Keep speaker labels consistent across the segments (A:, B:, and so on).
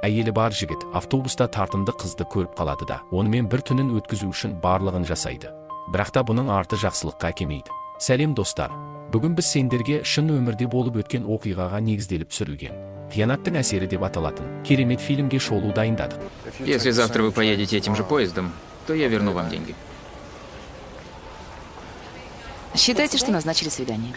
A: Әйелі бар жігіт автобуста тартымды қызды көріп қалады да, онымен бір түнін өткізу үшін барлығын жасайды. Бірақ та бұның арты жақсылыққа әкелмейді. Сәлем достар. Бүгін біз сендерге шын өмірде болып өткен оқиғаға негізделіп түсірілген «Қиянаттың әсері» деп аталатын керемет фильмге шолу дайындадық.
B: Если завтра вы поедете этим же поездом, то я верну вам деньги.
C: Считайте, что назначили свидание.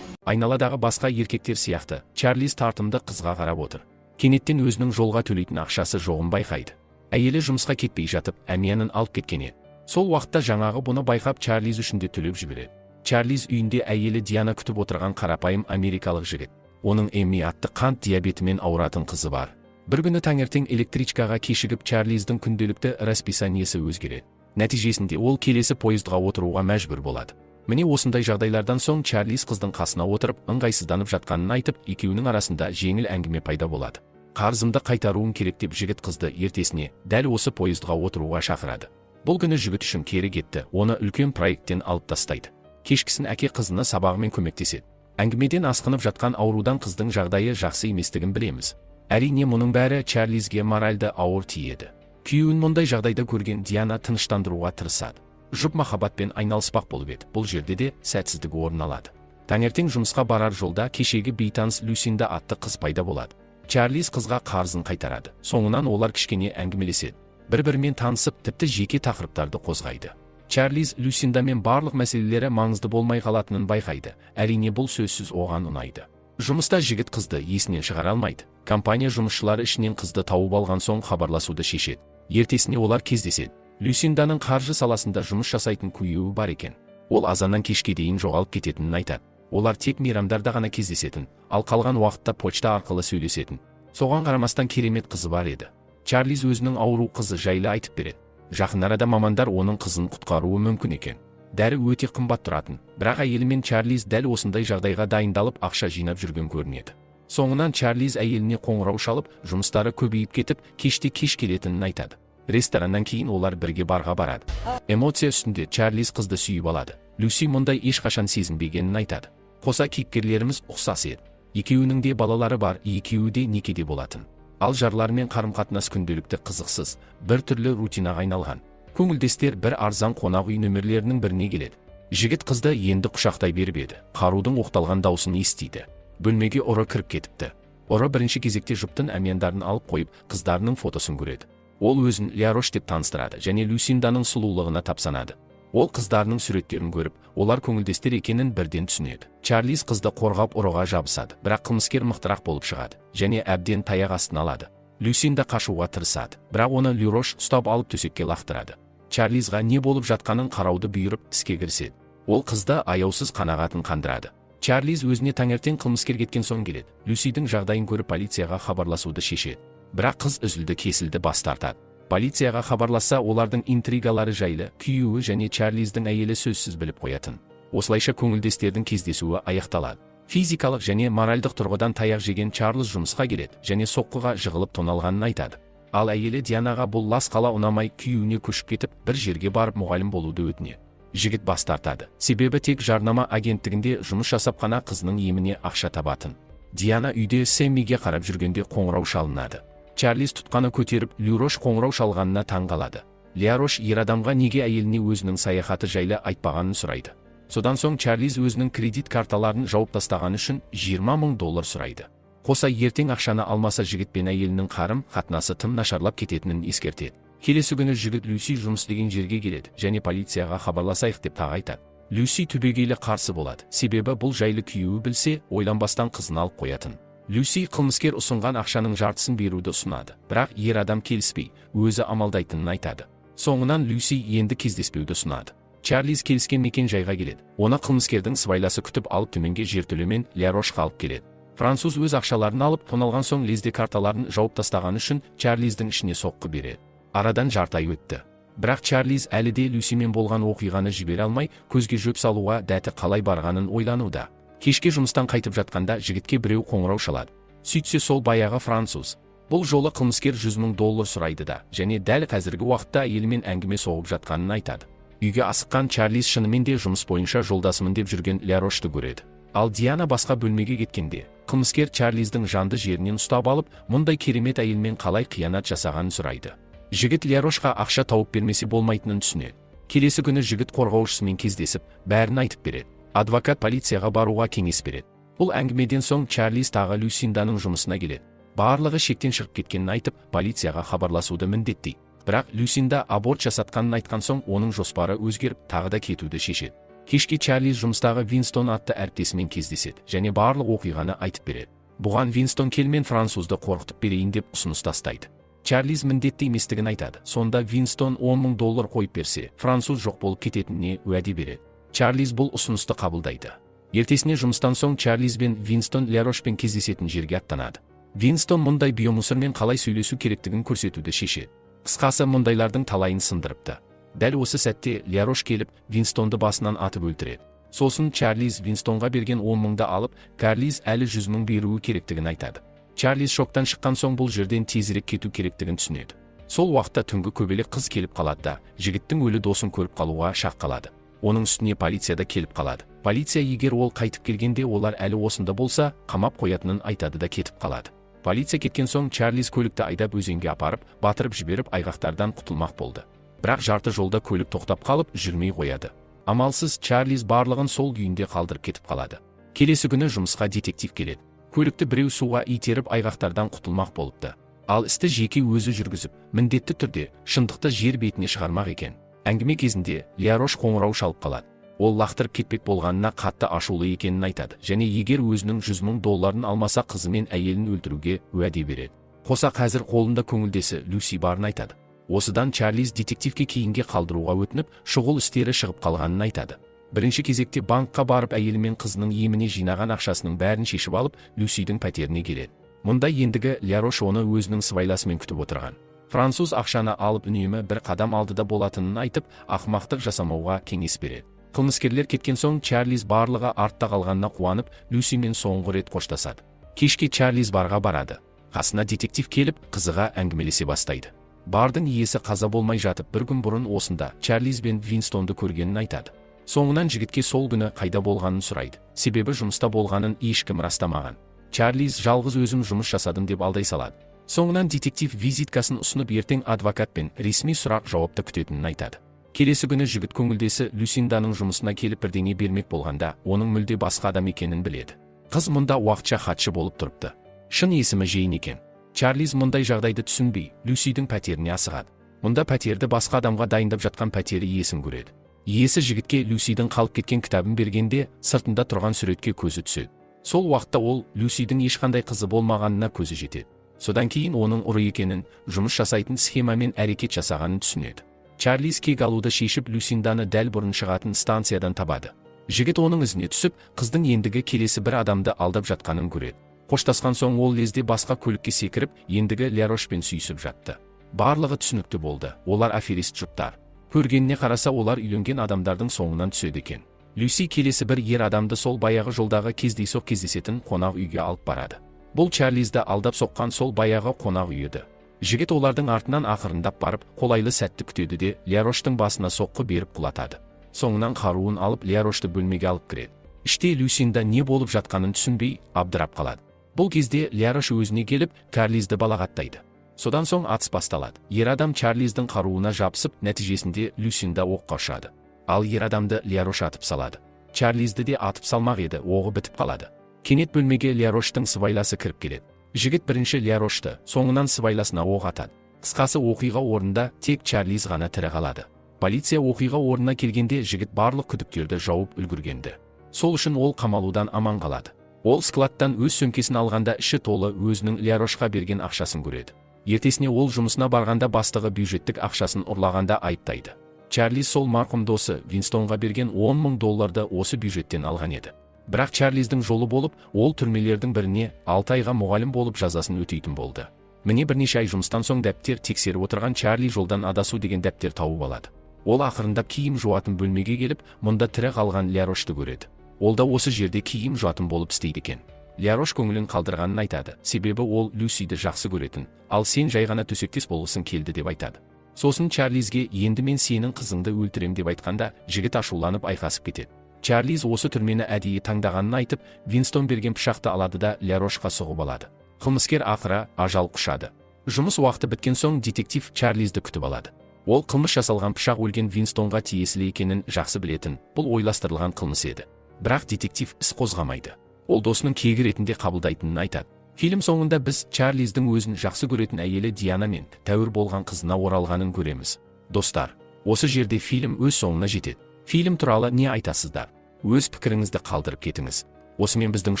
A: Айналадағы басқа еркектер сияқты Чарлиз тартымды қызға қарап отыр. Кенеттен өзінің жолға төлейтін ақшасы жоғын байқайды. Әйелі жұмысқа кетпей жатып, әмиянын алып кеткен еді. Сол уақытта жаңағы бұны байқап Чарлиз үшін де төлеп жібереді. Чарлиз үйінде әйелі Диана күтіп отырған қарапайым америкалық жігіт. Оның Эмми атты қант диабетімен ауыратын қызы бар. Бір күні таңертең электричкаға кешігіп Чарлиздің күнделікті расписаниесі өзгереді. Нәтижесінде ол келесі пойызға отыруға мәжбүр болады. Міне осындай жағдайлардан соң Чарлиз қыздың қасына отырып, ыңғайсызданып жатқанын айтып, екеуінің арасында жеңіл әңгіме пайда болады. Қарызымды қайтаруым керек деп жігіт қызды ертесіне дәл осы пойызға отыруға шақырады. Бұл күні жігіт үшін кері кетті, оны үлкен проекттен алып тастайды. Кешкісін әке қызына сабағымен көмектеседі. Әңгімеден асқынып жатқан аурудан қыздың жағдайы жақсы еместігін білеміз. Әрине мұның бәрі Чарлизге моральды ауыр тиеді. Күйеуін мұндай жағдайда көрген Диана тыныштандыруға тырысады. Жұп махаббатпен айналыспақ болып еді. Бұл жерде де сәтсіздік орын алады. Таңертең жұмысқа барар жолда кешегі бейтаныс Люсинда атты қыз пайда болады. Чарлиз қызға қарызын қайтарады. Соңынан олар кішкене әңгімелеседі. Бір-бірімен танысып, тіпті жеке тақырыптарды қозғайды. Чарлиз Люсиндамен барлық мәселелері маңызды болмай қалатынын байқайды. Әрине бұл сөзсіз оған ұнайды. Жұмыста жігіт қызды есінен шығара алмайды. Компания жұмысшылары ішінен қызды тауып алған соң хабарласуды шешеді. Ертесіне олар кездеседі. Люсинданың қаржы саласында жұмыс жасайтын күйеуі бар екен. Ол азаннан кешке дейін жоғалып кететінін айтады. Олар тек мейрамдарда ғана кездесетін, ал қалған уақытта почта арқылы сөйлесетін. Соған қарамастан керемет қызы бар еді. Чарлиз өзінің ауру қызы жайлы айтып береді. Жақын арада мамандар оның қызын құтқаруы мүмкін екен. Дәрі өте қымбат тұратын, бірақ әйелі мен Чарлиз дәл осындай жағдайға дайындалып ақша жинап жүрген көрінеді. Соңынан Чарлиз әйеліне қоңырау шалып, жұмыстары көбейіп кетіп, кеште кеш келетінін айтады. Рестораннан кейін олар бірге барға барады. Эмоция үстінде Чарлиз қызды сүйіп алады. Люси мұндай ешқашан сезінбегенін айтады. Қоса кейіпкерлеріміз ұқсас еді. Екеуінің де балалары бар, екеуі де некеде болатын. Ал жарлармен қарым-қатынас күнделікті қызықсыз, бір түрлі рутинаға айналған. Көңілдестер бір арзан қонақ үй нөмірлерінің біріне келеді. Жігіт қызды енді құшақтай беріп еді. Қарудың оқталған даусын естиді. Бөлмеге ұры кіріп кетіпті. Ұры бірінші кезекте жұптың әмияндарын алып қойып, қыздарының фотосын көреді. Ол өзін Лярош деп таныстырады және Люсинданың сұлулығына тапсанады. Ол қыздарының суреттерін көріп, олар көңілдестер екенін бірден түсінеді. Чарлиз қызды қорғап ұрыға жабысады, бірақ қылмыскер мықтырақ болып шығады және әбден таяқ астына алады. Люсинда қашуға тырысады, бірақ оны Лярош ұстап алып төсекке лақтырады. Чарлизға не болып жатқанын қарауды бұйырып іске кіріседі. Ол қызды аяусыз қанағатын қандырады. Чарлиз өзіне таңертең қылмыскер кеткен соң келеді. Люсидің жағдайын көріп полицияға хабарласуды шешеді. Бірақ қыз үзілді-кесілді бас тартады. Полицияға хабарласа, олардың интригалары жайлы күйеуі және Чарлиздің әйелі сөзсіз біліп қоятын. Осылайша көңілдестердің кездесуі аяқталады. Физикалық және моральдық тұрғыдан таяқ жеген Чарлиз жұмысқа келеді және соққыға жығылып тоналғанын айтады. Ал әйелі Дианаға бұл лас қала ұнамай күйеуіне көшіп кетіп, бір жерге барып мұғалім болуды өтінеді. Жігіт бас тартады. Себебі тек жарнама агенттігінде жұмыс жасап қана қызының еміне ақша табатын. Диана үйде Сэммиге қарап жүргенде қоңырау шалынады. Чарлиз тұтқаны көтеріп, Лярош қоңырау шалғанына таң қалады. Лярош ер адамға неге әйеліне өзінің саяхаты жайлы айтпағанын сұрайды. Содан соң Чарлиз өзінің кредит карталарын жауып тастаған үшін $20,000 сұрайды. Қоса ертең ақшаны алмаса жігіт пен әйелінің қарым қатынасы тым нашарлап кететінін ескертеді. Келесі күні жігіт Люси жұмыс деген жерге келеді және полицияға хабарласайық деп тағы айтады. Люси түбегейлі қарсы болады. Себебі бұл жайлы күйеуі білсе, ойланбастан қызын алып қоятын. Люси қылмыскер ұсынған ақшаның жартысын беруді ұсынады, бірақ ер адам келіспей, өзі амалдайтынын айтады. Соңынан Люси енді кездеспеуді ұсынады. Чарлиз келіскен мекен жайға келеді. Оны қылмыскердің сыбайласы күтіп алып төменге жертөлемен Лярошқа алып келеді. Француз өз ақшаларын алып, тоналған соң лезде карталарын жауып тастаған үшін Чарлиздің ішіне соққы береді. Арадан жарты ай өтті. Бірақ Чарлиз әлі де Люсимен болған оқиғаны жібере алмай, көзге жөп салуға дәті қалай барғанын ойлануда. Кешке жұмыстан қайтып жатқанда жігітке біреу қоңырау шалады. Сөйтсе сол баяғы француз. Бұл жолы қылмыскер $100,000 сұрайды да, және дәл қазіргі уақытта әйелімен әңгіме соғып жатқанын айтады. Үйге асыққан Чарлиз шынымен де жұмыс бойынша жолдасымын деп жүрген Лярошты көреді. Ал Диана басқа бөлмеге кеткенде, қылмыскер Чарлиздің жанды жерінен ұстап алып, мұндай керемет әйелмен қалай қиянат жасағанын сұрайды. Жігіт Лярошқа ақша тауып бермесе болмайтынын түсінеді. Келесі күні жігіт қорғаушысымен кездесіп, бәрін айтып береді. Адвокат полицияға баруға кеңес береді. Бұл әңгімеден соң Чарлиз тағы Люсинданың жұмысына келеді. Барлығы шектен шығып кеткенін айтып, полицияға хабарласуды міндеттейді. Бірақ Люсинда аборт жасатқанын айтқан соң оның жоспары өзгеріп, тағы да кетуді шешеді. Кешке Чарлиз жұмыстағы Винстон атты әріптесімен кездеседі және барлық оқиғаны айтып береді. Бұған Винстон келмен французды қорқытып берейін деп ұсыныс тастайды. Чарлиз міндетті еместігін айтады. Сонда Винстон $10,000 қойып берсе, француз жоқ болып кететініне уәде береді. Чарлиз бұл ұсынысты қабылдайды. Ертесіне жұмыстан соң Чарлиз бен Винстон Лярошпен кездесетін жерге аттанады. Винстон мұндай биомусормен қалай сөйлесу керектігін көрсетуді шешеді. Қысқасы мұндайлардың талайын сындырыпты. Дәл осы сәтте Лярош келіп, Винстонды басынан атып өлтіреді. Сосын Чарлиз Винстонға берген 10,000-ды алып, Карлиз әлі 100,000 беруі керектігін айтады. Чарлиз шоктан шыққан соң бұл жерден тезірек кету керектігін түсінеді. Сол уақытта түнгі көбелек қыз келіп қалады да, жігіттің өлі досын көріп қалуға шақ қалады. Оның үстіне полицияда келіп қалады. Полиция егер ол қайтып келгенде олар әлі осында болса, қамап қоятынын айтады да кетіп қалады. Полиция кеткен соң Чарлиз көлікті айдап өзенге апарып, батырып жіберіп айғақтардан құтылмақ болды. Бірақ жарты жолда көлік тоқтап қалып, жүрмей қояды. Амалсыз Чарлиз барлығын сол күйінде қалдырып кетіп қалады. Келесі күні жұмысқа детектив келеді. Көлікті біреу суға итеріп айғақтардан құтылмақ болыпты. Ал істі жеке өзі жүргізіп, міндетті түрде шындықты жер бетіне шығармақ екен. Әңгіме кезінде Лярош қоңырау шалып қалады. Ол лақтырып кетпек болғанына қатты ашулы екенін айтады және егер өзінің $100,000 алмаса қызы мен әйелін өлтіруге уәде береді. Қоса қазір қолында көңілдесі Люси барын айтады. Осыдан Чарлиз детективке кейінге қалдыруға өтініп, шұғыл істері шығып қалғанын айтады. Бірінші кезекте банкқа барып әйелі мен қызының еміне жинаған ақшасының бәрін шешіп алып, Люсидің пәтеріне келеді. Мұнда ендігі Лярош оны өзінің сыбайласымен күтіп отырған. Француз ақшаны алып үнемі бір қадам алдыда болатынын айтып, ақымақтық жасамауға кеңес береді. Қылмыскерлер кеткен соң Чарлиз барлығы артта қалғанына қуанып, Люсимен соңғы рет қоштасады. Кешке Чарлиз барға барады. Қасына детектив келіп, қызыға әңгімелесе бастайды. Бардың иесі қаза болмай жатып, бір күн бұрын осында Чарлиз бен Винстонды көргенін айтады. Соңынан жігітке сол күні қайда болғанын сұрайды. Себебі жұмыста болғанын ешкім растамаған. Чарлиз жалғыз өзім жұмыс жасадым деп алдай салады. Соңынан детектив визиткасын ұсынып ертең адвокатпен ресми сұрақ жауапты күтетінін айтады. Келесі күні жігіт көңілдесі Люсинданың жұмысына келіп бірдеңе бермек болғанда, оның мүлде басқа адам екенін біледі. Қыз мұнда уақытша хатшы болып тұрыпты. Шын есімі Жейн екен. Чарлиз мұндай жағдайды түсінбей, Люсидің пәтеріне асығады. Мұнда пәтерді басқа адамға дайындап жатқан пәтері иесін көреді. Иесі жігітке Люсидің қалып кеткен кітабын бергенде, сыртында тұрған суретке көзі түседі. Сол уақытта ол Люсидің ешқандай қызы болмағанына көзі жетеді. Содан кейін оның ұры екенін, жұмыс жасайтын схемамен әрекет жасағанын түсінеді. Чарлиз кек алуды шешіп Люсинданы дәл бұрын шығатын станциядан табады. Жігіт оның ізіне түсіп, қыздың ендігі келесі бір адамды алдап жатқанын көреді. Қоштасқан соң ол лезде басқа көлікке секіріп, ендігі Лярошпен сүйісіп жатты. Барлығы түсінікті болды. Олар аферист жұптар. Көргеніне қараса олар үйленген адамдардың соңынан түседі екен. Люси келесі бір ер адамды сол баяғы жолдағы кездейсоқ кездесетін қонақ үйге алып барады. Бұл Чарлизді алдап соққан сол баяғы қонақ үй еді. Жігіт олардың артынан ақырындап барып, қолайлы сәтті күтеді де Ляроштың басына соққы беріп құлатады. Соңынан қаруын алып Лярошты бөлмеге алып кіреді. Іште Люсинда не болып жатқанын түсінбей, абдырап қалады. Бұл кезде Лярош өзіне келіп, Карлизді балағаттайды. Содан соң атыс басталады. Ер адам Чарлиздің қаруына жабысып, нәтижесінде Люсинда оққа ұшады. Ал ер адамды Лярош атып салады. Чарлизді де атып салмақ еді, оғы бітіп қалады. Кенет бөлмеге Ляроштың сыбайласы кіріп келеді. Жігіт бірінші Лярошты, соңынан сыбайласына оқ атады. Қысқасы оқиға орнында тек Чарлиз ғана тірі қалады. Полиция оқиға орнына келгенде жігіт барлық күдіктерді жауып үлгіргенді. Сол үшін ол қамалудан аман қалады. Ол складтан өз сөмкесін алғанда іші толы өзінің Лярошқа берген ақшасын көреді. Ертесіне ол жұмысына барғанда бастығы бюджеттік ақшасын ұрлағанда айыптайды. Чарлиз сол марқұм досы Винстонға берген $10,000 осы бюджеттен алған еді. Бірақ Чарлиздің жолы болып, ол түрмелердің біріне 6 айға мұғалім болып жазасын өтейтін болды. Міне бірнеше ай жұмыстан соң дәптер тексеріп отырған Чарли жолдан адасу деген дәптер тауып алады. Ол ақырындап киім жуатын бөлмеге келіп, мұнда тірі қалған Лярошты көреді. Ол да осы жерде киім жуатын болып істейді екен. Лярош көңілін қалдырғанын айтады, себебі ол Люсиді жақсы көретін, ал сен жай ғана төсектес болғысың келді деп айтады. Сосын Чарлизге енді мен сенің қызыңды өлтірем деп айтқанда, жігіт ашуланып айқасып кетеді. Чарлиз осы түрмені әдейі таңдағанын айтып, Винстон берген пышақты алады да Ля-Рошқа соғып алады. Қылмыскер ақыры ажал құшады. Жұмыс уақыты біткен соң детектив Чарлизді күтіп алады. Ол қылмыс жасалған пышақ өлген Винстонға тиесілі екенін жақсы білетін, бұл ойластырылған қылмыс еді. Бірақ детектив іс қозғамайды. Ол досының кегі ретінде қабылдайтынын айтады. Фильм соңында біз Чарлиздің өзін жақсы көретін әйелі Диана мен тәуір болған қызына оралғанын көреміз. Достар, осы жерде фильм өз соңына жетеді. Фильм туралы не айтасыздар? Өз пікіріңізді қалдырып кетіңіз. Осымен біздің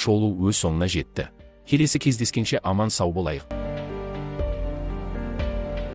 A: шоу өз соңына жетті. Келесі кездескенше аман сау болайық.